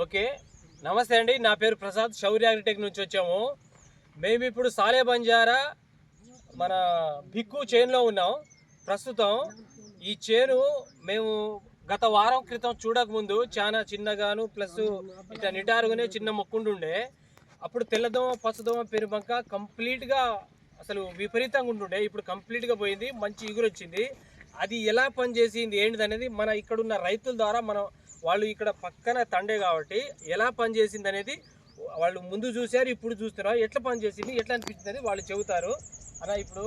Okay, నమస్తే అండి. నా పేరు ప్రసాద్, శౌర్య అగ్రిటెక్ నుంచి వచ్చాము. మేము ఇప్పుడు సాలే బంజారా మన భిక్కు చేనులో ఉన్నాం. ప్రస్తుతం ఈ చేను మేము గత వారం క్రితం చూడకముందు చాలా చిన్నగాను ప్లస్ ఇట్లా నిటారుగానే చిన్న మొక్కుంటుండే. అప్పుడు తెల్లదోమ పచ్చదోమ పెరుబంక కంప్లీట్గా అసలు విపరీతంగా ఉంటుండే. ఇప్పుడు కంప్లీట్గా పోయింది, మంచి ఇగురు వచ్చింది. అది ఎలా పనిచేసింది ఏంటిది అనేది మన ఇక్కడున్న రైతుల ద్వారా మనం వాళ్ళు ఇక్కడ పక్కన తండే కాబట్టి ఎలా పనిచేసింది అనేది వాళ్ళు ముందు చూశారు, ఇప్పుడు చూస్తున్నారు. ఎట్లా పనిచేసింది, ఎట్లా అనిపించింది అనేది వాళ్ళు చెబుతారు. అలా ఇప్పుడు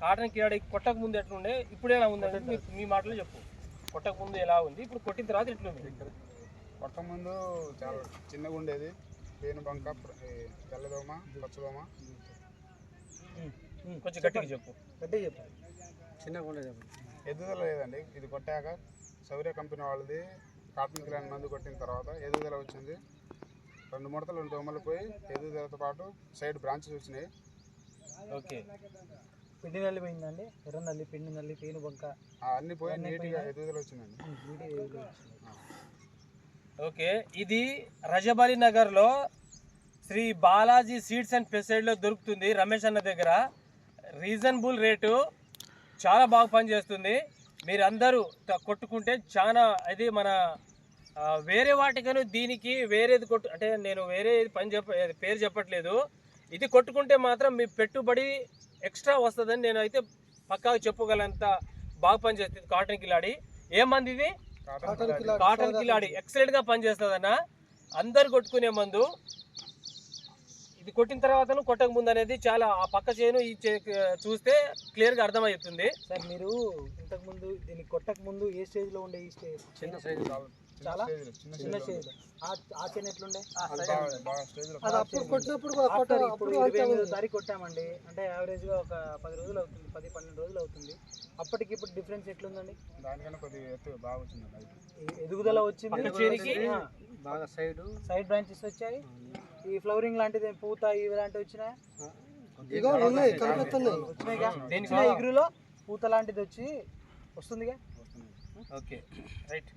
కాటన్ కిరాడి కొట్టక ముందు ఎట్లుండే, ఇప్పుడు ఎలా ఉంది అనేది మీ మాటలో చెప్పు. కొట్టక ముందు ఎలా ఉంది, ఇప్పుడు కొట్టిన తర్వాత ఎట్లుంది? కొట్టక ముందు చాలా చిన్నగా ఉండేది, పేను బంక, తెల్లదోమ, పచ్చదోమ. కొంచెం గట్టిగా చెప్పు. చిన్నగా ఉండేది. ఎదుగుదల లేదండి. ఇది కొట్టాక శౌర్య కంపెనీ వాళ్ళది కాటన్ కిరాణి మందు కొట్టిన తర్వాత ఎదుగుదల వచ్చింది. 2 ముడతలు 2 దోమలు పోయి ఎదుగుదలతో పాటు సైడ్ బ్రాంచెస్ వచ్చినాయి. ఓకే, పిండి నల్లి పోయిందండి, ఎర్ర నల్లి, పిండి నల్లి, పేను బంక అన్ని పోయి నీట్గా ఎదుగుదల వచ్చిందండి. ఓకే, ఇది రజబలి నగర్లో శ్రీ బాలాజీ సీడ్స్ అండ్ పెస్టిసైడ్లో దొరుకుతుంది, రమేష్ అన్న దగ్గర. రీజనబుల్ రేటు, చాలా బాగా పనిచేస్తుంది. మీరందరూ కొట్టుకుంటే చాలా అది మన వేరే వాటికను దీనికి వేరేది అంటే నేను వేరే పేరు చెప్పట్లేదు. ఇది కొట్టుకుంటే మాత్రం మీ పెట్టుబడి ఎక్స్ట్రా వస్తుందని నేను అయితే పక్కాగా చెప్పగలంత బాగా పనిచేస్తుంది కాటన్ కిలాడి. ఏ మంది ఇది? కాటన్ కిలాడి ఎక్సలెంట్గా పనిచేస్తుంది అన్న. అందరు కొట్టుకునే మందు. ఇది కొట్టిన తర్వాత కొట్టక ముందు అనేది చాలా ఆ పక్క చేను ఈ చూస్తే క్లియర్గా అర్థమవుతుంది. సార్ మీరు ఇంతకుముందు దీన్ని కొట్టక ముందు ఏ స్టేజ్లో ఉండే? ఈ స్టేజ్ చిన్న సైజు, చాలా చిన్న స్టేజ్. ఆ చేను ఎట్లుండే? ఇప్పుడు 28వ తారీఖు కొట్టామండి, అంటే యావరేజ్గా ఒక 10 రోజులు అవుతుంది, 10-12 రోజులు అవుతుంది. అప్పటికి ఇప్పుడు డిఫరెన్స్ ఎట్లుందండి? దానికన్నా కొద్దిగా ఎత్తు బాగా వచ్చింది, ఎదుగుదల వచ్చింది, బాగా సైడ్ బ్రాంచెస్ వచ్చాయి. ఈ ఫ్లవరింగ్ లాంటిది పూత ఇలాంటివి వచ్చినాయి, ఇగురులో పూత లాంటిది వస్తుందిగా. Okay, right.